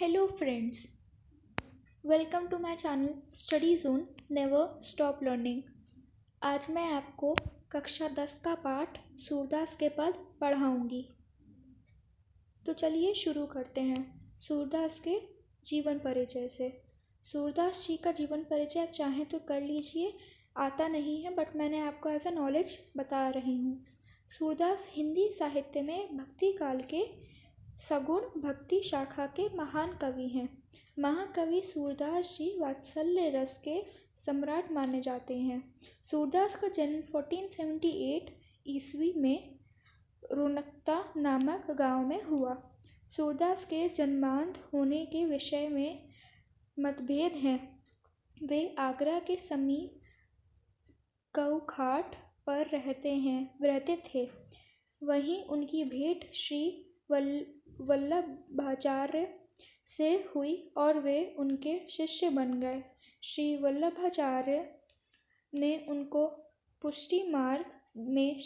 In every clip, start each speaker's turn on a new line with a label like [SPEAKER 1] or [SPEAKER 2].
[SPEAKER 1] Hello friends, welcome to my channel study zone never stop learning. आज मैं आपको कक्षा 10 का पाठ सूरदास के पद पढ़ाऊंगी। तो चलिए शुरू करते हैं सूरदास के जीवन परिचय से। सूरदास जी का जीवन परिचय आप चाहें तो कर लीजिए, आता नहीं है बट मैंने आपको एज अ नॉलेज बता रही हूँ। सूरदास हिंदी साहित्य में भक्ति काल के सगुण भक्ति शाखा के महान कवि हैं। महाकवि सूरदास जी वात्सल्य रस के सम्राट माने जाते हैं। सूरदास का जन्म 1478 ईस्वी में रोनकता नामक गांव में हुआ। सूरदास के जन्मांध होने के विषय में मतभेद हैं। वे आगरा के समीप कऊखाट पर रहते थे। वहीं उनकी भेंट श्री वल्लभाचार्य से हुई और वे उनके शिष्य बन गए। श्री वल्लभाचार्य ने उनको पुष्टि मार्ग में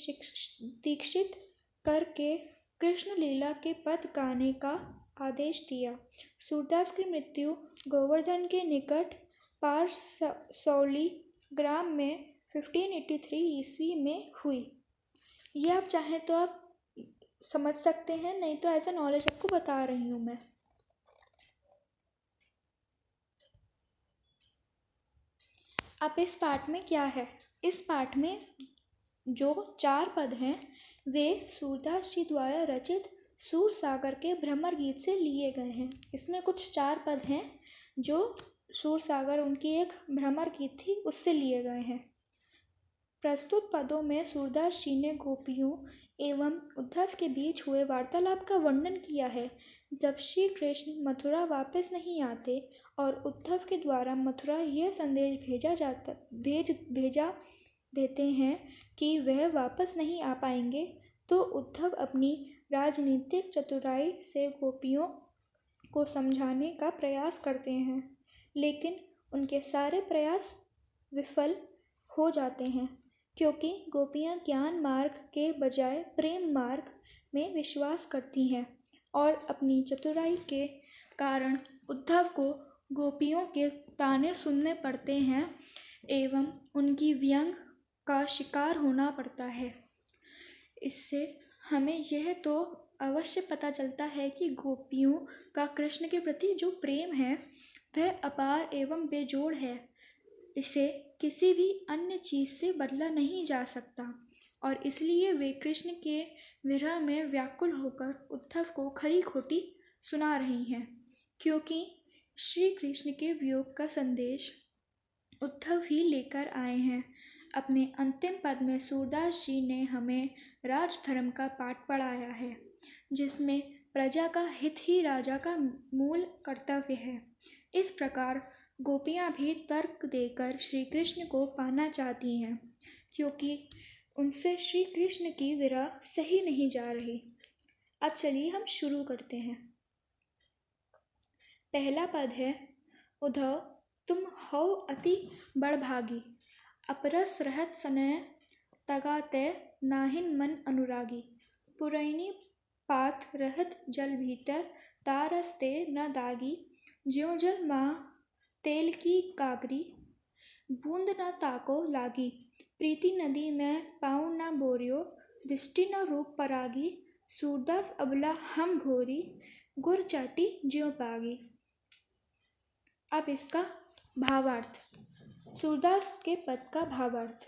[SPEAKER 1] दीक्षित करके कृष्ण लीला के पद गाने का आदेश दिया। सूरदास की मृत्यु गोवर्धन के निकट पारसौली ग्राम में 1583 ईस्वी में हुई। ये आप चाहें तो आप समझ सकते हैं, नहीं तो ऐसा नॉलेज आपको बता रही हूँ मैं। अब इस पाठ में क्या है? इस पाठ में जो 4 पद हैं वे सूरदास जी द्वारा रचित सूरसागर के भ्रमर गीत से लिए गए हैं। इसमें कुछ 4 पद हैं जो सूरसागर उनकी एक भ्रमर गीत थी उससे लिए गए हैं। प्रस्तुत पदों में सूरदास जी ने गोपियों एवं उद्धव के बीच हुए वार्तालाप का वर्णन किया है। जब श्री कृष्ण मथुरा वापस नहीं आते और उद्धव के द्वारा मथुरा यह संदेश भेजा देते हैं कि वह वापस नहीं आ पाएंगे, तो उद्धव अपनी राजनीतिक चतुराई से गोपियों को समझाने का प्रयास करते हैं, लेकिन उनके सारे प्रयास विफल हो जाते हैं, क्योंकि गोपियाँ ज्ञान मार्ग के बजाय प्रेम मार्ग में विश्वास करती हैं और अपनी चतुराई के कारण उद्धव को गोपियों के ताने सुनने पड़ते हैं एवं उनकी व्यंग का शिकार होना पड़ता है। इससे हमें यह तो अवश्य पता चलता है कि गोपियों का कृष्ण के प्रति जो प्रेम है वह अपार एवं बेजोड़ है। इसे किसी भी अन्य चीज़ से बदला नहीं जा सकता और इसलिए वे कृष्ण के विरह में व्याकुल होकर उद्धव को खरी खोटी सुना रही हैं, क्योंकि श्री कृष्ण के वियोग का संदेश उद्धव ही लेकर आए हैं। अपने अंतिम पद में सूरदास जी ने हमें राजधर्म का पाठ पढ़ाया है, जिसमें प्रजा का हित ही राजा का मूल कर्तव्य है। इस प्रकार गोपियाँ भी तर्क देकर श्री कृष्ण को पाना चाहती हैं, क्योंकि उनसे श्री कृष्ण की विरह सही नहीं जा रही। अब चलिए हम शुरू करते हैं। पहला पद है, उद्धव तुम हो अति बड़भागी, अपरस रहत सनय तगाते नाहिन मन अनुरागी, पुरैनी पात रहत जल भीतर तारसते न दागी, ज्यों जल माँ तेल की कागरी, बूंद न ताको लागी, प्रीति नदी में पाँव न बोरियो, दृष्टि न रूप परागी, सूरदास अबला हम घोरी, गुर चाटी ज्यों पागी। अब इसका भावार्थ। सूरदास के पद का भावार्थ।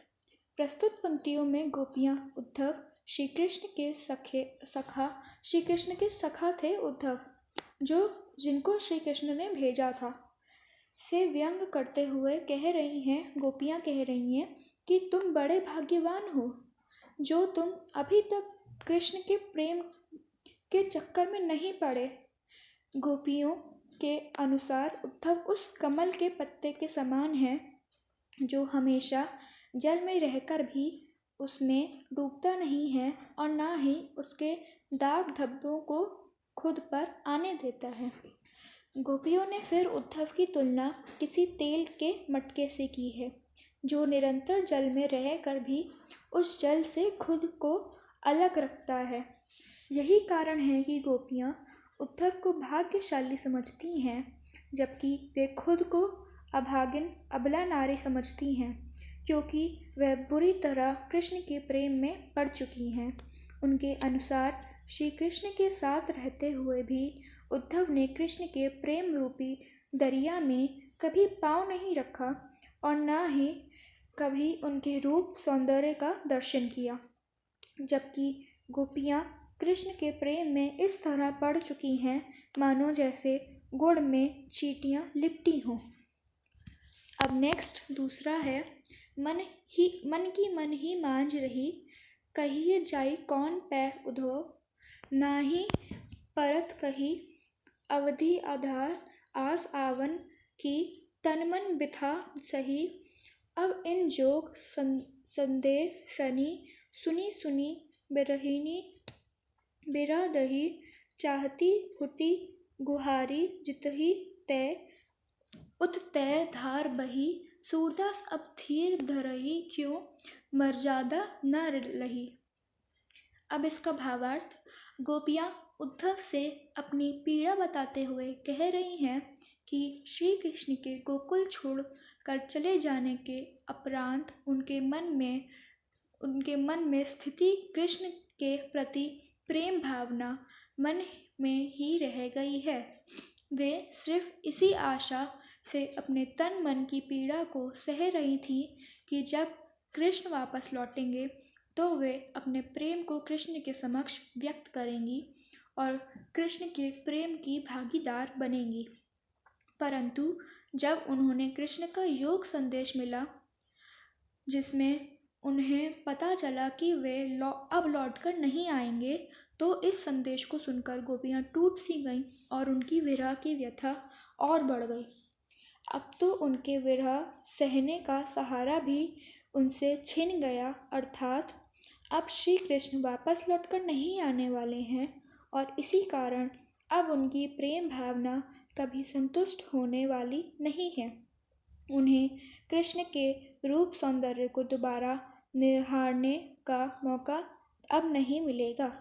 [SPEAKER 1] प्रस्तुत पंक्तियों में गोपियाँ उद्धव श्री कृष्ण के सखा थे उद्धव, जिनको श्री कृष्ण ने भेजा था, से व्यंग करते हुए गोपियाँ कह रही हैं कि तुम बड़े भाग्यवान हो जो तुम अभी तक कृष्ण के प्रेम के चक्कर में नहीं पड़े। गोपियों के अनुसार उद्धव उस कमल के पत्ते के समान है जो हमेशा जल में रहकर भी उसमें डूबता नहीं है और ना ही उसके दाग धब्बों को खुद पर आने देता है। गोपियों ने फिर उद्धव की तुलना किसी तेल के मटके से की है, जो निरंतर जल में रहकर भी उस जल से खुद को अलग रखता है। यही कारण है कि गोपियाँ उद्धव को भाग्यशाली समझती हैं, जबकि वे खुद को अभागिन अबला नारी समझती हैं, क्योंकि वह बुरी तरह कृष्ण के प्रेम में पड़ चुकी हैं। उनके अनुसार श्री कृष्ण के साथ रहते हुए भी उद्धव ने कृष्ण के प्रेम रूपी दरिया में कभी पाँव नहीं रखा और न ही कभी उनके रूप सौंदर्य का दर्शन किया, जबकि गोपियाँ कृष्ण के प्रेम में इस तरह पड़ चुकी हैं मानो जैसे गुड़ में चींटियाँ लिपटी हों। अब नेक्स्ट दूसरा है, मन की मांझ रही, कहिए जाई कौन पै उधो, नाही परत कही अवधि आधार, आस आवन की तन मन बिथा सही। अब इन जोग संदेह सनी, सुनी सुनी बिरहिनी बिरादही, चाहती हुती गुहारी जितही तय, उत तय धार बही, सूरदास अब धीर धरही, क्यों मर्यादा न लही। अब इसका भावार्थ, गोपियाँ उद्धव से अपनी पीड़ा बताते हुए कह रही हैं कि श्री कृष्ण के गोकुल छोड़ कर चले जाने के उपरांत उनके मन में स्थिति कृष्ण के प्रति प्रेम भावना मन में ही रह गई है। वे सिर्फ इसी आशा से अपने तन मन की पीड़ा को सह रही थी कि जब कृष्ण वापस लौटेंगे तो वे अपने प्रेम को कृष्ण के समक्ष व्यक्त करेंगी और कृष्ण के प्रेम की भागीदार बनेंगी। परंतु जब उन्होंने कृष्ण का योग संदेश मिला, जिसमें उन्हें पता चला कि वे अब लौटकर नहीं आएंगे, तो इस संदेश को सुनकर गोपियाँ टूट सी गईं और उनकी विरह की व्यथा और बढ़ गई। अब तो उनके विरह सहने का सहारा भी उनसे छिन गया, अर्थात अब श्री कृष्ण वापस लौटकर नहीं आने वाले हैं और इसी कारण अब उनकी प्रेम भावना कभी संतुष्ट होने वाली नहीं है। उन्हें कृष्ण के रूप सौंदर्य को दोबारा निहारने का मौका अब नहीं मिलेगा।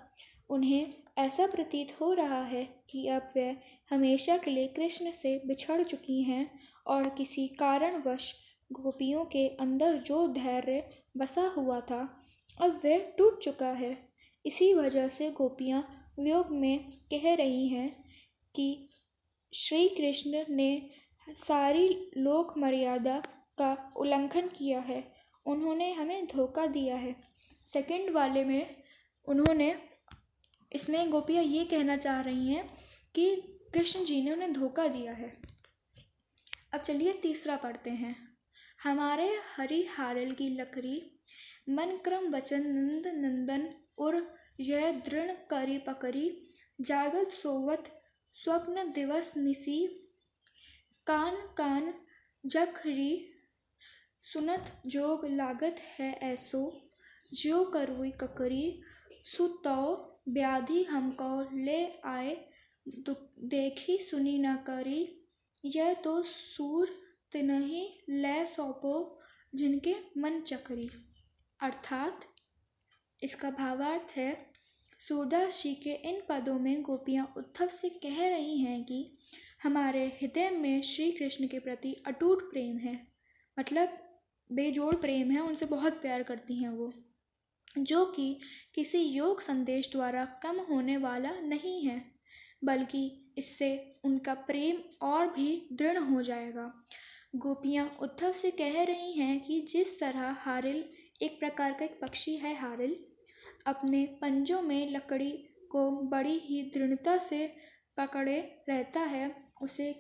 [SPEAKER 1] उन्हें ऐसा प्रतीत हो रहा है कि अब वे हमेशा के लिए कृष्ण से बिछड़ चुकी हैं और किसी कारणवश गोपियों के अंदर जो धैर्य बसा हुआ था अब वह टूट चुका है। इसी वजह से गोपियाँ वियोग में कह रही हैं कि श्री कृष्ण ने सारी लोक मर्यादा का उल्लंघन किया है, उन्होंने हमें धोखा दिया है। सेकंड वाले में इसमें गोपियाँ ये कहना चाह रही हैं कि कृष्ण जी ने उन्हें धोखा दिया है। अब चलिए तीसरा पढ़ते हैं। हमारे हरि हारल की लकड़ी, मन क्रम वचन नंद नंदन उर, यह दृढ़ करी पकड़ी, जागत सोवत स्वप्न दिवस निसी, कान कान जखरी, सुनत जोग लागत है ऐसो, ज्यो करुई ककरी, सुतौ व्याधि हमको ले आए, देखी सुनी न करी, यह तो सूर तिनहि ले सौंपो, जिनके मन चकरी। अर्थात इसका भावार्थ है, सूरदास जी के इन पदों में गोपियाँ उद्धव से कह रही हैं कि हमारे हृदय में श्री कृष्ण के प्रति अटूट प्रेम है, मतलब बेजोड़ प्रेम है, उनसे बहुत प्यार करती हैं वो, जो कि किसी योग संदेश द्वारा कम होने वाला नहीं है, बल्कि इससे उनका प्रेम और भी दृढ़ हो जाएगा। गोपियाँ उद्धव से कह रही हैं कि जिस तरह हारिल एक प्रकार का एक पक्षी है, हारिल अपने पंजों में लकड़ी को बड़ी ही दृढ़ता से पकड़े रहता है, उसे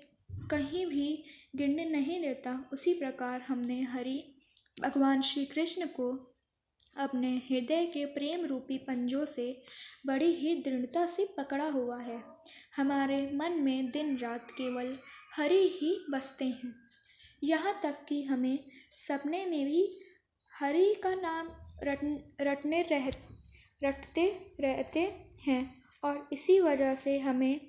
[SPEAKER 1] कहीं भी गिरने नहीं देता, उसी प्रकार हमने हरि भगवान श्री कृष्ण को अपने हृदय के प्रेम रूपी पंजों से बड़ी ही दृढ़ता से पकड़ा हुआ है। हमारे मन में दिन रात केवल हरि ही बसते हैं, यहाँ तक कि हमें सपने में भी हरि का नाम रटते रहते हैं और इसी वजह से हमें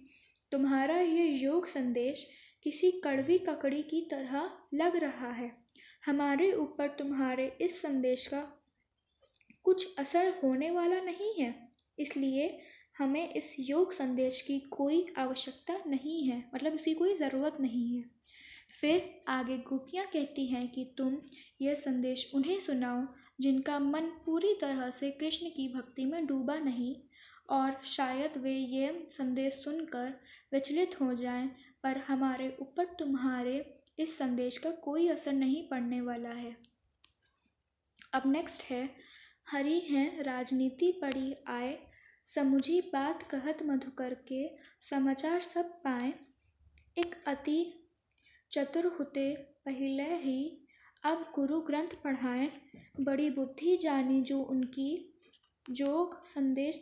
[SPEAKER 1] तुम्हारा ये योग संदेश किसी कड़वी ककड़ी की तरह लग रहा है। हमारे ऊपर तुम्हारे इस संदेश का कुछ असर होने वाला नहीं है, इसलिए हमें इस योग संदेश की कोई आवश्यकता नहीं है, मतलब इसकी कोई ज़रूरत नहीं है। फिर आगे गोपियाँ कहती हैं कि तुम यह संदेश उन्हें सुनाओ जिनका मन पूरी तरह से कृष्ण की भक्ति में डूबा नहीं, और शायद वे ये संदेश सुनकर विचलित हो जाएं, पर हमारे ऊपर तुम्हारे इस संदेश का कोई असर नहीं पड़ने वाला है। अब नेक्स्ट है, हरि हैं राजनीति पड़ी आए, समुझी बात कहत मधुकर के, समाचार सब पाए, एक अति चतुर हुते पहले ही, अब गुरु ग्रंथ पढ़ाएं, बड़ी बुद्धि जानी जो उनकी, जोग संदेश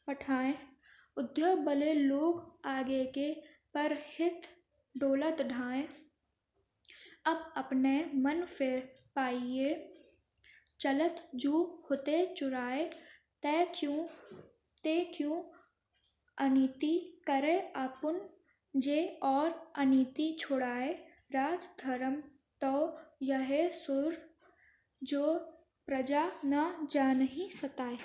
[SPEAKER 1] पठाएं, उद्योग भले लोग आगे के, पर हित दौलत ढाएं, अब अपने मन फिर पाइए, चलत जो होते चुराए, ते क्यों अनीति करे आपुन, जे और अनीति छुड़ाए, राज धर्म तो यह सुर, जो प्रजा न जानही सताए।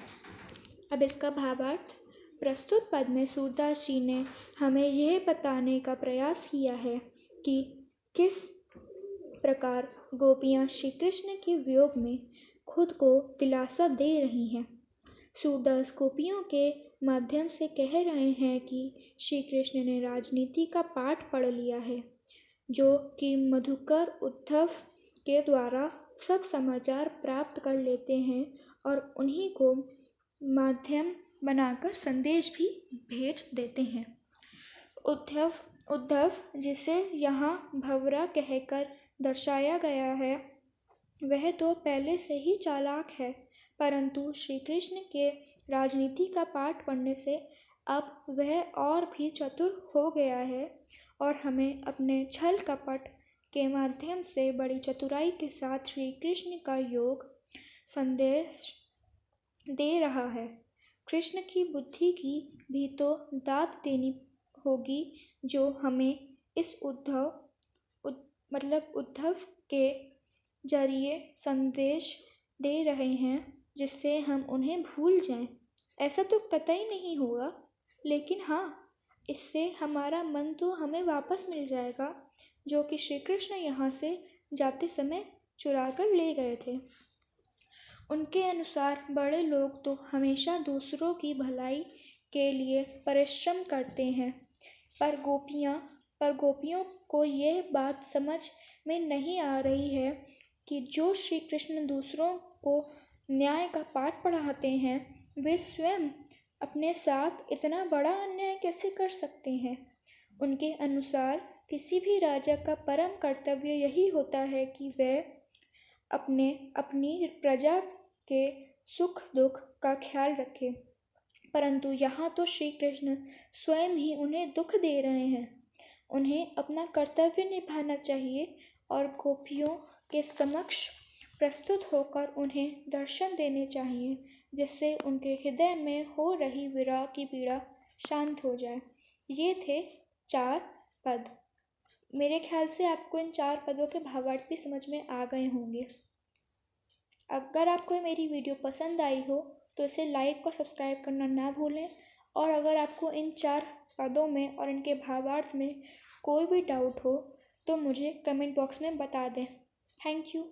[SPEAKER 1] अब इसका भावार्थ, प्रस्तुत पद में सूरदास जी ने हमें यह बताने का प्रयास किया है कि किस प्रकार गोपियाँ श्री कृष्ण के वियोग में खुद को दिलासा दे रही हैं। सूरदास गोपियों के माध्यम से कह रहे हैं कि श्री कृष्ण ने राजनीति का पाठ पढ़ लिया है, जो कि मधुकर उद्धव के द्वारा सब समाचार प्राप्त कर लेते हैं और उन्हीं को माध्यम बनाकर संदेश भी भेज देते हैं। उद्धव जिसे यहाँ भंवरा कहकर दर्शाया गया है, वह तो पहले से ही चालाक है, परंतु श्री कृष्ण के राजनीति का पाठ पढ़ने से अब वह और भी चतुर हो गया है और हमें अपने छल कपट के माध्यम से बड़ी चतुराई के साथ श्री कृष्ण का योग संदेश दे रहा है। कृष्ण की बुद्धि की भी तो दात देनी होगी, जो हमें इस उद्धव के जरिए संदेश दे रहे हैं, जिससे हम उन्हें भूल जाएं। ऐसा तो कतई नहीं होगा, लेकिन हाँ, इससे हमारा मन तो हमें वापस मिल जाएगा, जो कि श्री कृष्ण यहाँ से जाते समय चुरा कर ले गए थे। उनके अनुसार बड़े लोग तो हमेशा दूसरों की भलाई के लिए परिश्रम करते हैं, पर गोपियों को यह बात समझ में नहीं आ रही है कि जो श्री कृष्ण दूसरों को न्याय का पाठ पढ़ाते हैं, वे स्वयं अपने साथ इतना बड़ा अन्याय कैसे कर सकते हैं। उनके अनुसार किसी भी राजा का परम कर्तव्य यही होता है कि वह अपनी प्रजा के सुख दुख का ख्याल रखे, परंतु यहाँ तो श्री कृष्ण स्वयं ही उन्हें दुख दे रहे हैं। उन्हें अपना कर्तव्य निभाना चाहिए और गोपियों के समक्ष प्रस्तुत होकर उन्हें दर्शन देने चाहिए, जिससे उनके हृदय में हो रही विरह की पीड़ा शांत हो जाए। ये थे 4 पद। मेरे ख्याल से आपको इन 4 पदों के भावार्थ भी समझ में आ गए होंगे। अगर आपको मेरी वीडियो पसंद आई हो तो इसे लाइक और सब्सक्राइब करना ना भूलें, और अगर आपको इन 4 पदों में और इनके भावार्थ में कोई भी डाउट हो तो मुझे कमेंट बॉक्स में बता दें। Thank you.